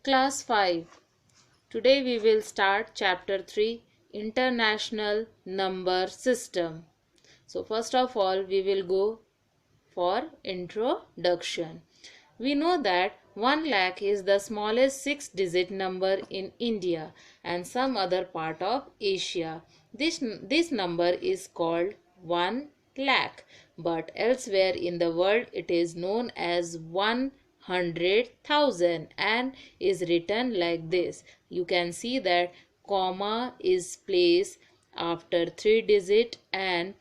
Class 5. Today we will start Chapter 3 International Number System. So first of all we will go for introduction. We know that 1 lakh is the smallest 6-digit number in India and some other part of Asia. This number is called 1 lakh, but elsewhere in the world it is known as 100,000 and is written like this. You can see that comma is placed after 3 digit and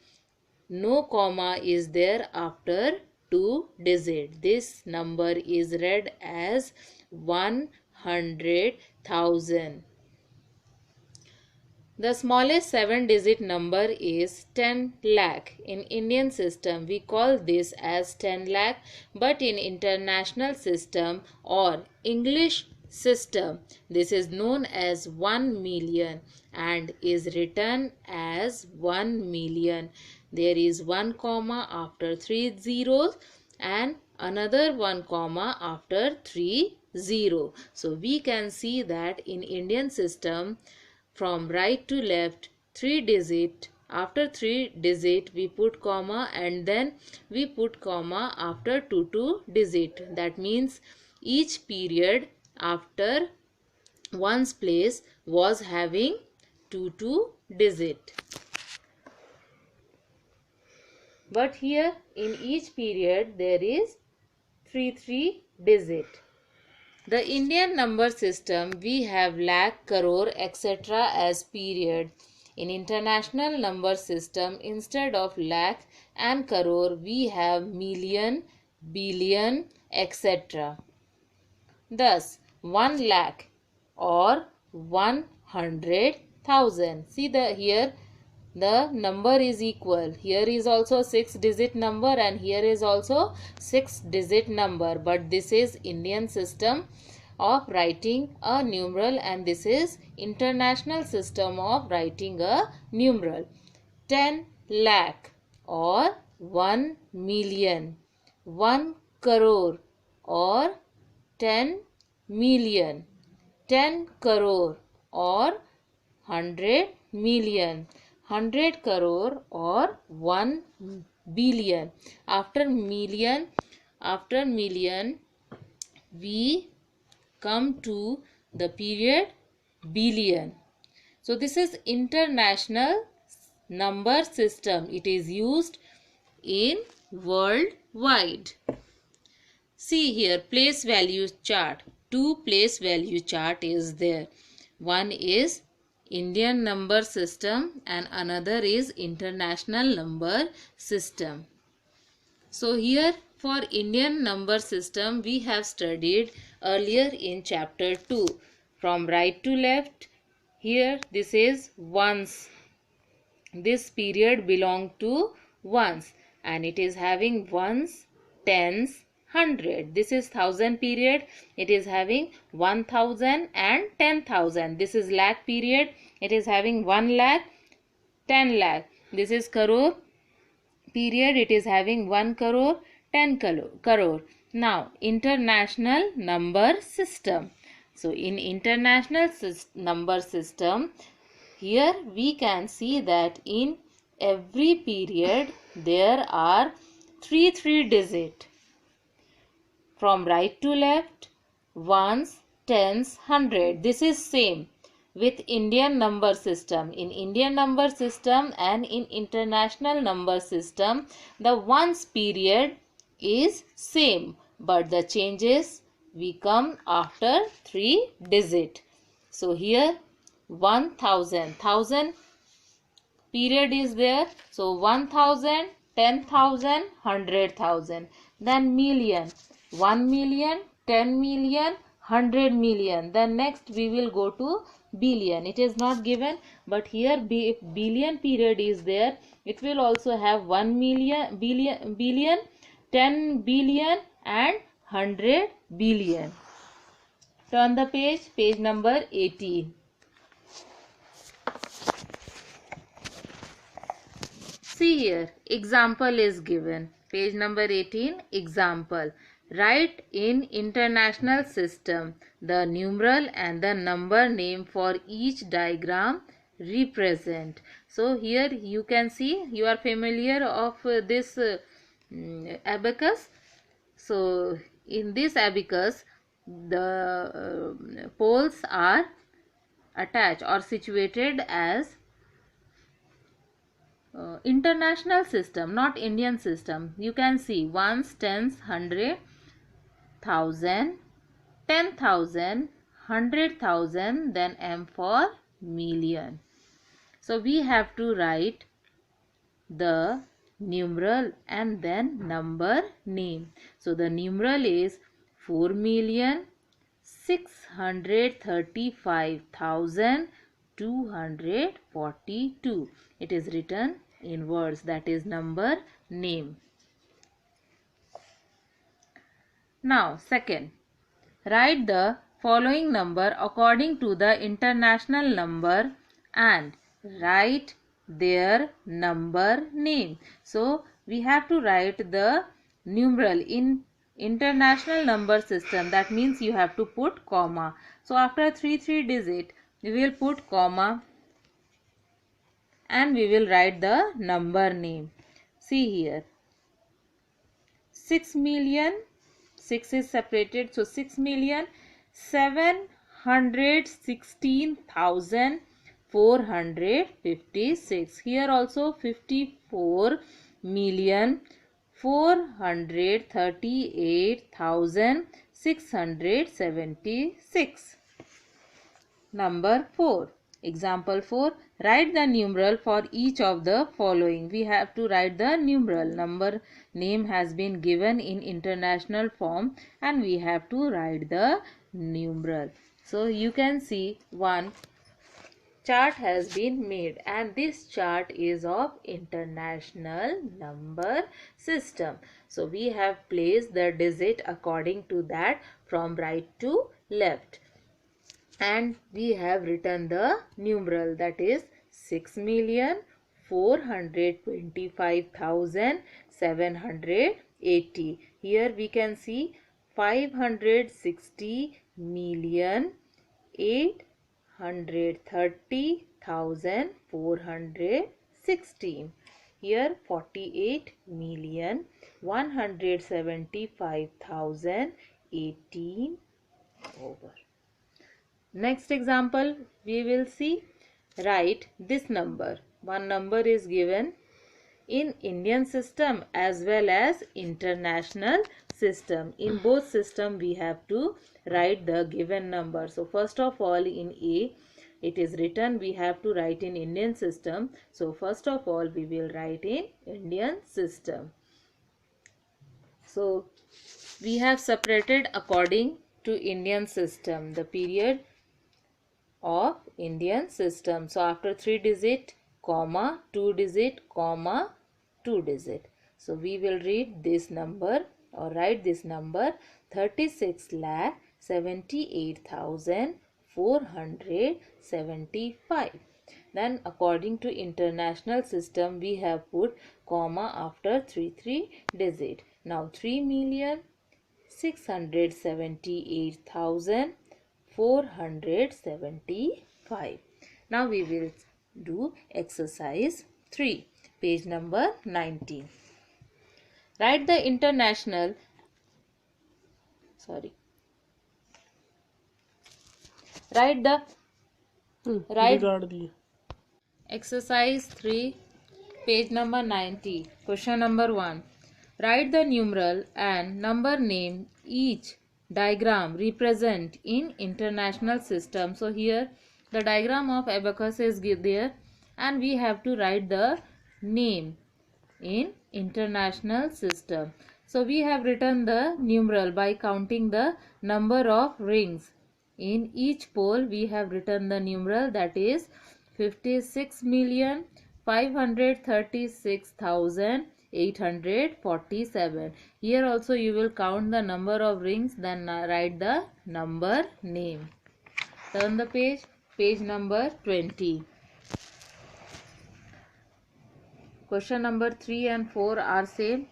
no comma is there after 2 digit. This number is read as 100,000. The smallest 7-digit number is 10 lakh. In Indian system, we call this as 10 lakh, but in international system or English system, this is known as 1 million and is written as 1 million. There is 1 comma after 3 zeros and another 1 comma after 3 zero. So we can see that in Indian system, from right to left 3 digit, after 3 digit we put comma and then we put comma after 2 digit. That means each period after one's place was having 2 digit. But here in each period there is 3 digit. The Indian number system, we have lakh, crore, etc. as period. In international number system, instead of lakh and crore, we have million, billion, etc. Thus, 1 lakh or 100,000. See here the number is equal. Here is also 6-digit number and here is also 6-digit number. But this is Indian system of writing a numeral and this is international system of writing a numeral. 10 lakh or 1 million. 1 crore or 10 million. 10 crore or 100 million. 100 crore or 1 billion. After million we come to the period billion. So this is international number system. It is used in worldwide. See here, place value chart. 2 place value chart is there. One is Indian number system and another is international number system. So here for Indian number system we have studied earlier in chapter 2. From right to left, here this is ones. This period belongs to ones and it is having ones, tens, 100. This is thousand period. It is having 1000 and 10,000. This is lakh period. It is having 1 lakh, 10 lakh. This is crore period. It is having 1 crore, 10 crore. Now, international number system. So, in international number system, here we can see that in every period there are 3 digit. From right to left, ones, tens, 100. This is same with Indian number system. In Indian number system and in international number system, the ones period is same, but the changes we come after 3 digit. So here 1000, 1000 period is there. So 1000, 10,000, 100,000. Then million, 1 million, 10 million, 100 million. Then next we will go to billion. It is not given, but here billion period is there. It will also have 1 million, billion, 10 billion and 100 billion. Turn the page number 18. See here, example is given. Page number 18, example. Write in international system the numeral and the number name for each diagram represent. So here you can see, you are familiar of this abacus. So in this abacus the poles are attached or situated as international system, not Indian system. You can see ones, tens, 100, 1000, 10,000, 100,000, then M for million. So we have to write the numeral and then number name. So the numeral is 4,635,242. It is written in words, that is number name. Now second, write the following number according to the international number and write their number name. So we have to write the numeral in international number system. That means you have to put comma. So after 3 digit we will put comma and we will write the number name. See here, 6 million, 6 is separated, so 6,716,456. Here also 54,438,676. Number 4. Example 4. Write the numeral for each of the following. We have to write the numeral. Number name has been given in international form and we have to write the numeral. So you can see one chart has been made and this chart is of international number system. So we have placed the digit according to that from right to left. And we have written the numeral, that is 6,425,780. Here we can see 560,830,416. Here 48,175,018 over. Next example we will see, write this number. One number is given in Indian system as well as international system. In both system we have to write the given number. So first of all in A it is written, we have to write in Indian system. So first of all we will write in Indian system. So we have separated according to Indian system the period of Indian system. So after 3 digit, comma, 2 digit, comma, 2 digit. So we will read this number or write this number, 36,78,475. Then according to international system we have put comma after 3 digit. Now 3,678,475. Now we will do exercise 3, page number 19. Write the international, write the exercise 3, page number 90. Question number 1. Write the numeral and number name each diagram represent in international system. So here the diagram of abacus is there and we have to write the name in international system. So we have written the numeral by counting the number of rings. In each pole we have written the numeral, that is 56,536,847. Here also you will count the number of rings, then write the number name. Turn the page, page number 20. Question number 3 and 4 are same.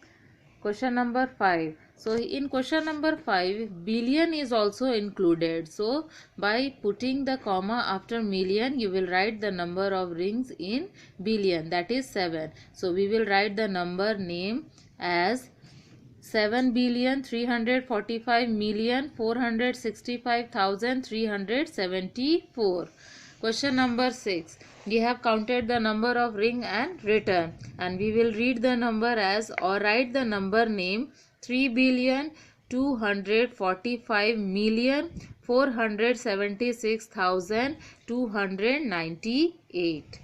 Question number 5. So in question number 5, billion is also included. So by putting the comma after million, you will write the number of rings in billion, that is 7. So we will write the number name as 7,345,465,374. Question number 6. We have counted the number of ring and written, and we will read the number as or write the number name 3,245,476,298.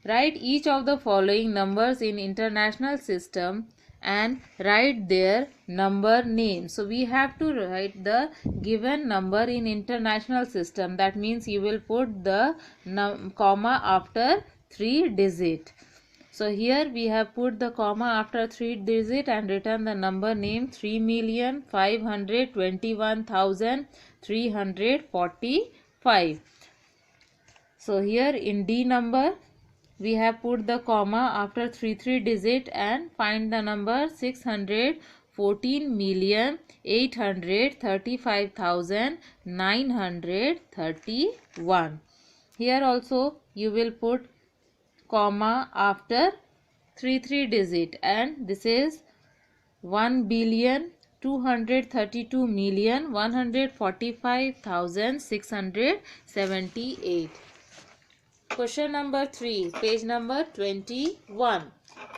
Write each of the following numbers in international system and write their number name. So we have to write the given number in international system. That means you will put the comma after 3 digit. So here we have put the comma after 3 digit and written the number name 3,521,345. So here in D number, we have put the comma after 3 digit and find the number 614,835,931. Here also you will put comma after 3 digit, and this is 1,232,145,678. Question number 3, page number 21.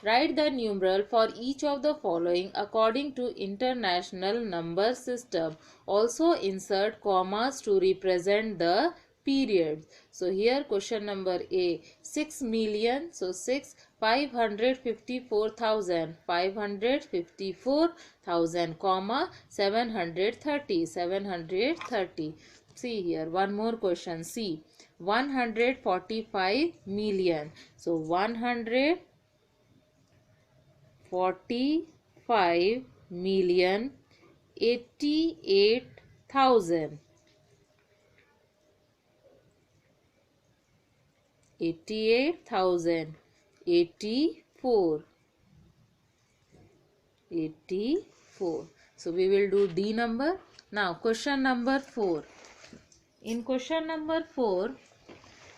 Write the numeral for each of the following according to international number system. Also insert commas to represent the periods. So here question number A, 6 million, so 6, 554,000, comma 730. See here one more question. C, 145 million. So 145 million 88,000. 88,000. 84. So we will do D number. Now question number 4. In question number 4,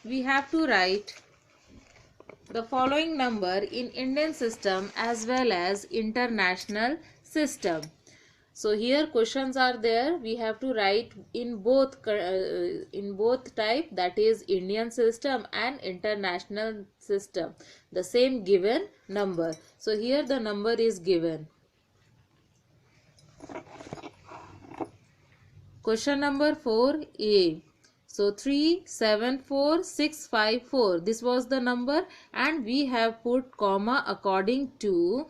we have to write the following number in Indian system as well as international system. So here questions are there. We have to write in both type, that is Indian system and international system, the same given number. So here the number is given. Question number 4A. So 3,74,654. This was the number, and we have put comma according to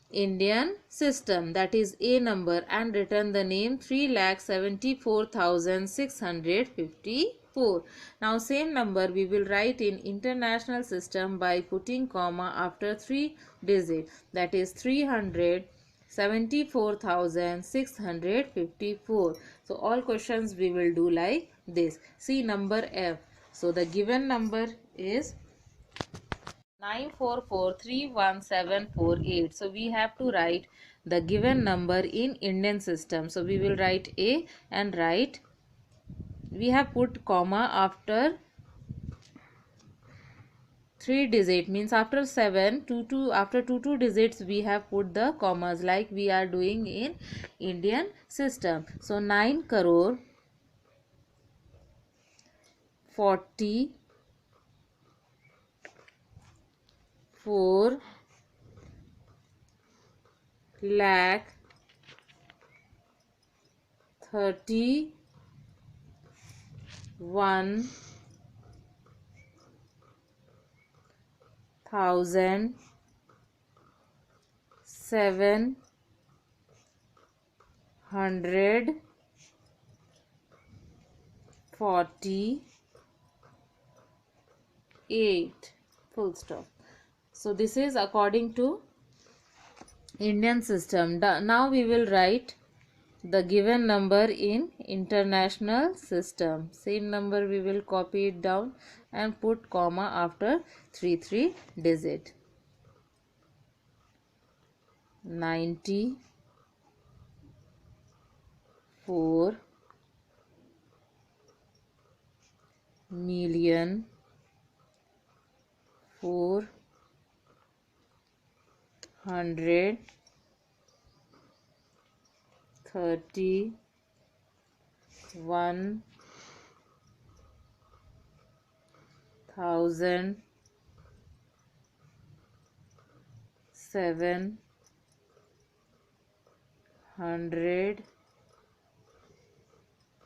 Indian system, that is A number, and written the name 3,74,654. Now same number we will write in international system by putting comma after 3 digit, that is 374,654. So all questions we will do like this. See number F. So the given number is 94431,748. So we have to write the given number in Indian system. So we will write A and write, we have put comma after 3 digit, means after 7 after 2 digits we have put the commas like we are doing in Indian system. So 9 crore 44 lakh 31,748. Full stop. So this is according to Indian system. Now we will write the given number in international system. Same number we will copy it down and put comma after 3 digit.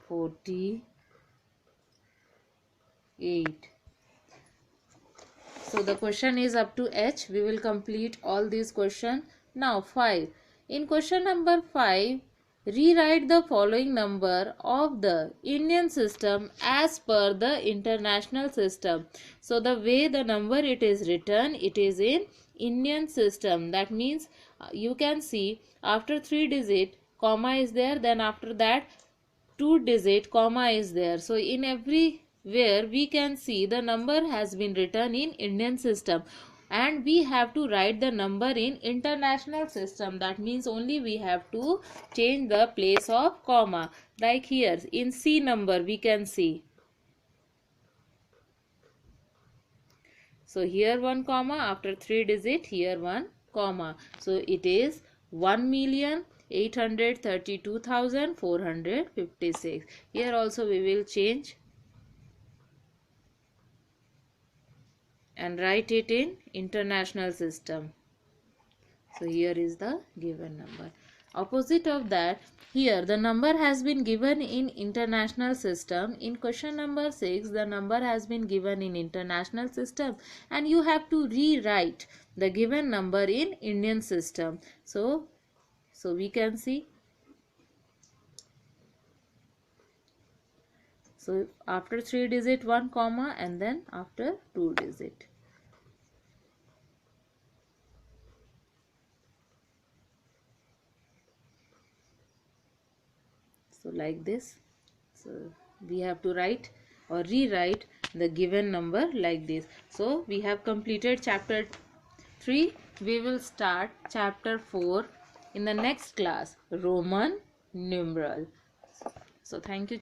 4,748. So the question is up to H. We will complete all these questions. Now 5. In question number 5, rewrite the following number of the Indian system as per the international system. So the way the number it is written, it is in Indian system. That means you can see after 3 digit comma is there, then after that 2 digit comma is there. So in everywhere we can see the number has been written in Indian system, and we have to write the number in international system. That means only we have to change the place of comma. Like here in C number we can see. So here 1 comma, after 3 digit here 1 comma. So it is 1,832,456. Here also we will change and write it in international system. So here is the given number. Opposite of that, here the number has been given in international system. In question number 6, the number has been given in international system, and you have to rewrite the given number in Indian system. So we can see. So after 3 digit 1 comma, and then after 2 digit. So like this. So we have to write or rewrite the given number like this. So we have completed chapter 3. We will start chapter 4 in the next class, Roman numeral. So thank you.